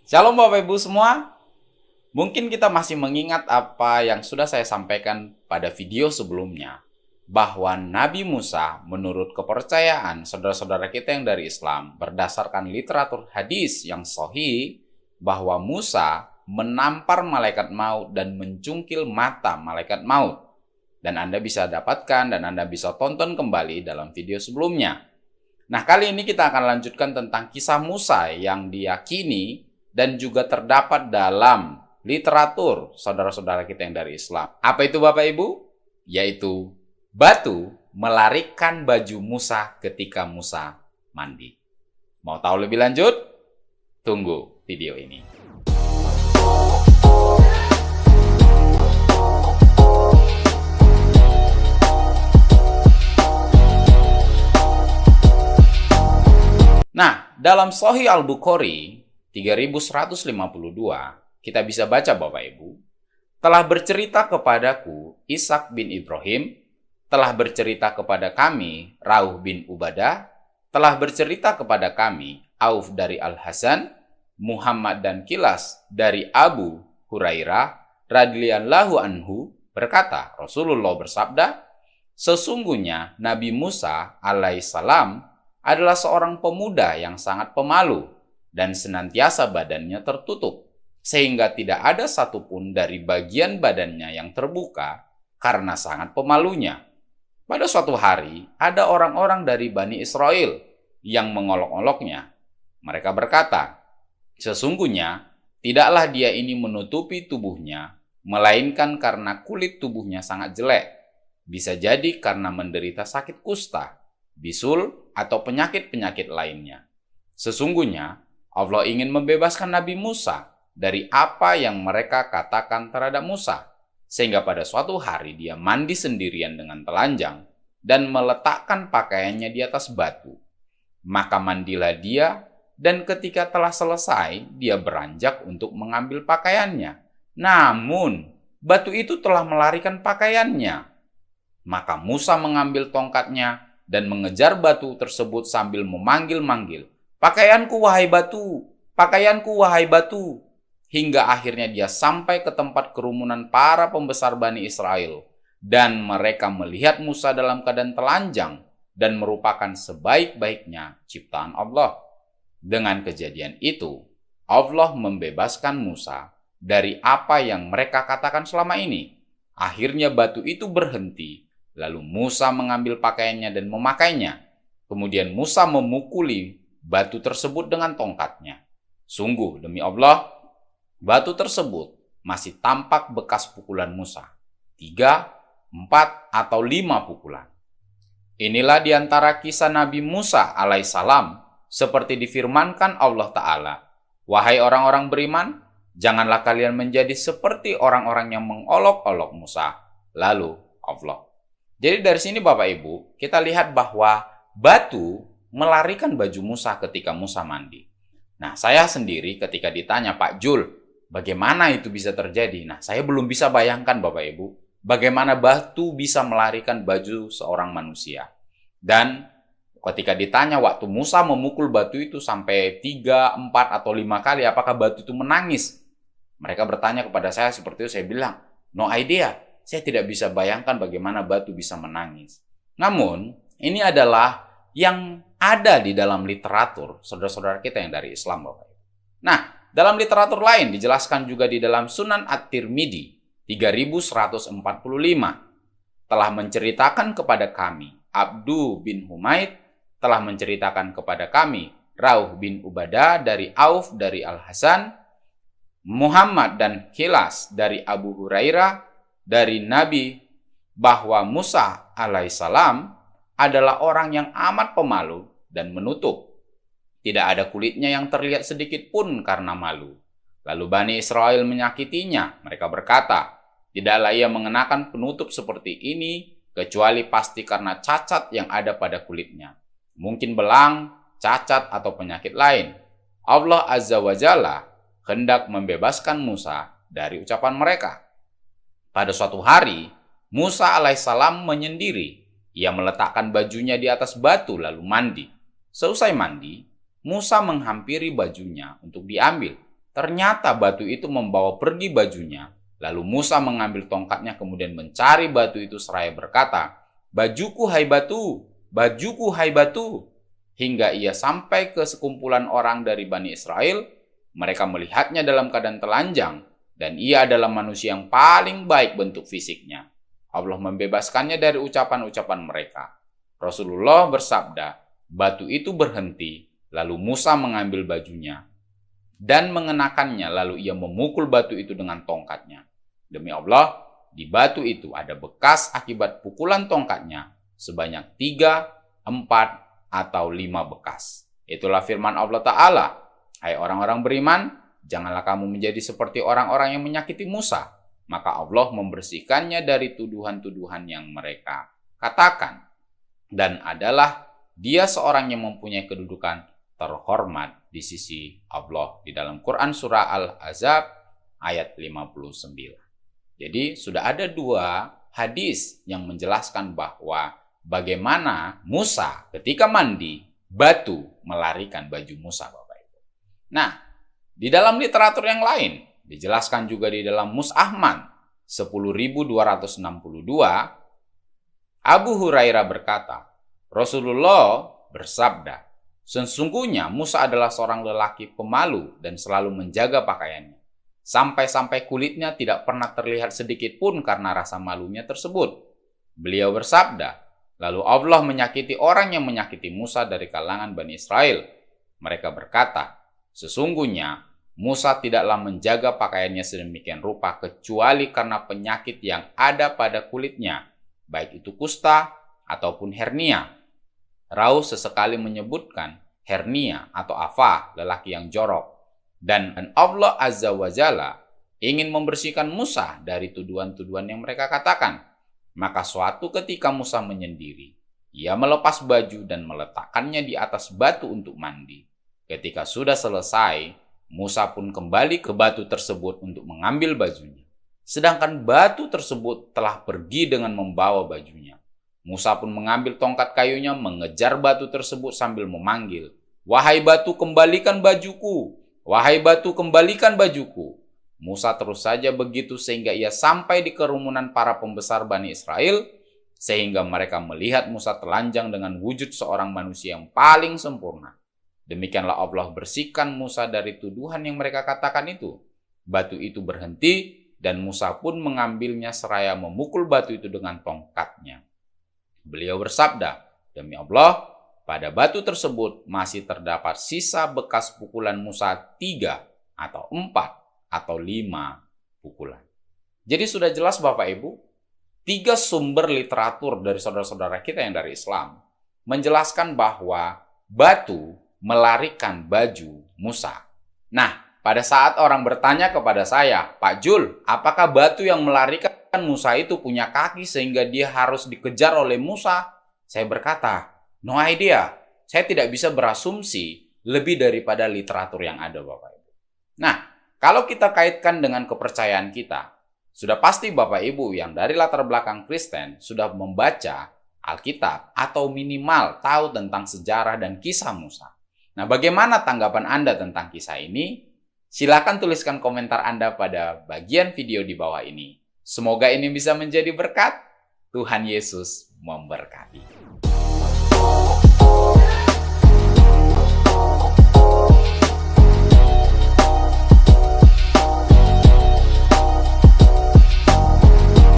Shalom Bapak Ibu semua. Mungkin kita masih mengingat apa yang sudah saya sampaikan pada video sebelumnya, bahwa Nabi Musa menurut kepercayaan saudara-saudara kita yang dari Islam berdasarkan literatur hadis yang sahih, bahwa Musa menampar malaikat maut dan mencungkil mata malaikat maut. Dan Anda bisa dapatkan dan Anda bisa tonton kembali dalam video sebelumnya. Nah, kali ini kita akan lanjutkan tentang kisah Musa yang diyakini dan juga terdapat dalam literatur saudara-saudara kita yang dari Islam. Apa itu Bapak Ibu? Yaitu batu melarikan baju Musa ketika Musa mandi. Mau tahu lebih lanjut? Tunggu video ini. Nah, dalam Sahih Al-Bukhari 3152, kita bisa baca Bapak Ibu, telah bercerita kepadaku Ishak bin Ibrahim, telah bercerita kepada kami Rauh bin Ubadah, telah bercerita kepada kami Auf dari Al-Hasan, Muhammad dan Kilas dari Abu Hurairah radhiyallahu anhu berkata, Rasulullah bersabda, sesungguhnya Nabi Musa alaihissalam adalah seorang pemuda yang sangat pemalu dan senantiasa badannya tertutup, sehingga tidak ada satupun dari bagian badannya yang terbuka karena sangat pemalunya. Pada suatu hari, ada orang-orang dari Bani Israel yang mengolok-oloknya. Mereka berkata, sesungguhnya tidaklah dia ini menutupi tubuhnya, melainkan karena kulit tubuhnya sangat jelek. Bisa jadi karena menderita sakit kusta, bisul, atau penyakit-penyakit lainnya. Sesungguhnya, Allah ingin membebaskan Nabi Musa dari apa yang mereka katakan terhadap Musa, sehingga pada suatu hari dia mandi sendirian dengan telanjang dan meletakkan pakaiannya di atas batu. Maka mandilah dia, dan ketika telah selesai, dia beranjak untuk mengambil pakaiannya. Namun, batu itu telah melarikan pakaiannya. Maka Musa mengambil tongkatnya dan mengejar batu tersebut sambil memanggil-manggil, pakaianku wahai batu, pakaianku wahai batu. Hingga akhirnya dia sampai ke tempat kerumunan para pembesar Bani Israel. Dan mereka melihat Musa dalam keadaan telanjang dan merupakan sebaik-baiknya ciptaan Allah. Dengan kejadian itu, Allah membebaskan Musa dari apa yang mereka katakan selama ini. Akhirnya batu itu berhenti, lalu Musa mengambil pakaiannya dan memakainya. Kemudian Musa memukuli batu tersebut dengan tongkatnya. Sungguh demi Allah, batu tersebut masih tampak bekas pukulan Musa. 3, 4, atau 5 pukulan. Inilah diantara kisah Nabi Musa alaihissalam seperti difirmankan Allah Ta'ala. Wahai orang-orang beriman, janganlah kalian menjadi seperti orang-orang yang mengolok-olok Musa. Lalu Allah. Jadi dari sini Bapak Ibu, kita lihat bahwa batu melarikan baju Musa ketika Musa mandi. Nah, saya sendiri ketika ditanya, Pak Jul, bagaimana itu bisa terjadi? Nah, saya belum bisa bayangkan Bapak Ibu, bagaimana batu bisa melarikan baju seorang manusia. Dan ketika ditanya waktu Musa memukul batu itu sampai 3, 4, atau 5 kali, apakah batu itu menangis? Mereka bertanya kepada saya seperti itu, saya bilang, no idea. Saya tidak bisa bayangkan bagaimana batu bisa menangis. Namun, ini adalah yang ada di dalam literatur saudara-saudara kita yang dari Islam, Bapak. Nah, dalam literatur lain dijelaskan juga di dalam Sunan At-Tirmidzi 3145 telah menceritakan kepada kami Abdu bin Humaid, telah menceritakan kepada kami Rauh bin Ubadah dari Auf dari Al-Hasan, Muhammad dan Kilas dari Abu Hurairah dari Nabi bahwa Musa alaihissalam adalah orang yang amat pemalu dan menutup. Tidak ada kulitnya yang terlihat sedikit pun karena malu. Lalu Bani Israel menyakitinya. Mereka berkata, tidaklah ia mengenakan penutup seperti ini, kecuali pasti karena cacat yang ada pada kulitnya. Mungkin belang, cacat, atau penyakit lain. Allah Azza wa Jalla hendak membebaskan Musa dari ucapan mereka. Pada suatu hari, Musa alaihissalam menyendiri. Ia meletakkan bajunya di atas batu lalu mandi. Seusai mandi, Musa menghampiri bajunya untuk diambil. Ternyata batu itu membawa pergi bajunya. Lalu Musa mengambil tongkatnya kemudian mencari batu itu seraya berkata, "Bajuku hai batu, bajuku hai batu." Hingga ia sampai ke sekumpulan orang dari Bani Israel, mereka melihatnya dalam keadaan telanjang, dan ia adalah manusia yang paling baik bentuk fisiknya. Allah membebaskannya dari ucapan-ucapan mereka. Rasulullah bersabda, batu itu berhenti, lalu Musa mengambil bajunya dan mengenakannya, lalu ia memukul batu itu dengan tongkatnya. Demi Allah, di batu itu ada bekas akibat pukulan tongkatnya sebanyak 3, 4, atau 5 bekas. Itulah firman Allah Ta'ala. Hai orang-orang beriman, janganlah kamu menjadi seperti orang-orang yang menyakiti Musa. Maka Allah membersihkannya dari tuduhan-tuduhan yang mereka katakan. Dan adalah dia seorang yang mempunyai kedudukan terhormat di sisi Allah. Di dalam Quran surah Al-Ahzab ayat 59. Jadi sudah ada 2 hadis yang menjelaskan bahwa bagaimana Musa ketika mandi, batu melarikan baju Musa, Bapak Ibu. Nah, di dalam literatur yang lain, dijelaskan juga di dalam Mus'ahman 10.262, Abu Hurairah berkata, Rasulullah bersabda, sesungguhnya Musa adalah seorang lelaki pemalu dan selalu menjaga pakaiannya. Sampai-sampai kulitnya tidak pernah terlihat sedikit pun karena rasa malunya tersebut. Beliau bersabda, lalu Allah menyakiti orang yang menyakiti Musa dari kalangan Bani Israel. Mereka berkata, sesungguhnya Musa tidaklah menjaga pakaiannya sedemikian rupa kecuali karena penyakit yang ada pada kulitnya, baik itu kusta ataupun hernia. Rawi sesekali menyebutkan hernia atau afa, lelaki yang jorok. Dan Allah Azza wa Jalla ingin membersihkan Musa dari tuduhan-tuduhan yang mereka katakan. Maka suatu ketika Musa menyendiri, ia melepas baju dan meletakkannya di atas batu untuk mandi. Ketika sudah selesai, Musa pun kembali ke batu tersebut untuk mengambil bajunya. Sedangkan batu tersebut telah pergi dengan membawa bajunya. Musa pun mengambil tongkat kayunya, mengejar batu tersebut sambil memanggil, "Wahai batu, kembalikan bajuku! Wahai batu, kembalikan bajuku!" Musa terus saja begitu sehingga ia sampai di kerumunan para pembesar Bani Israel, sehingga mereka melihat Musa telanjang dengan wujud seorang manusia yang paling sempurna. Demikianlah Allah bersihkan Musa dari tuduhan yang mereka katakan itu. Batu itu berhenti dan Musa pun mengambilnya seraya memukul batu itu dengan tongkatnya. Beliau bersabda, demi Allah, pada batu tersebut masih terdapat sisa bekas pukulan Musa 3 atau 4 atau 5 pukulan. Jadi sudah jelas Bapak Ibu, 3 sumber literatur dari saudara-saudara kita yang dari Islam menjelaskan bahwa batu melarikan baju Musa. Nah, pada saat orang bertanya kepada saya, Pak Jul, apakah batu yang melarikan Musa itu punya kaki sehingga dia harus dikejar oleh Musa? Saya berkata, no idea. Saya tidak bisa berasumsi lebih daripada literatur yang ada, Bapak Ibu. Nah, kalau kita kaitkan dengan kepercayaan kita, sudah pasti Bapak Ibu yang dari latar belakang Kristen sudah membaca Alkitab atau minimal tahu tentang sejarah dan kisah Musa. Nah, bagaimana tanggapan Anda tentang kisah ini? Silakan tuliskan komentar Anda pada bagian video di bawah ini. Semoga ini bisa menjadi berkat. Tuhan Yesus memberkati.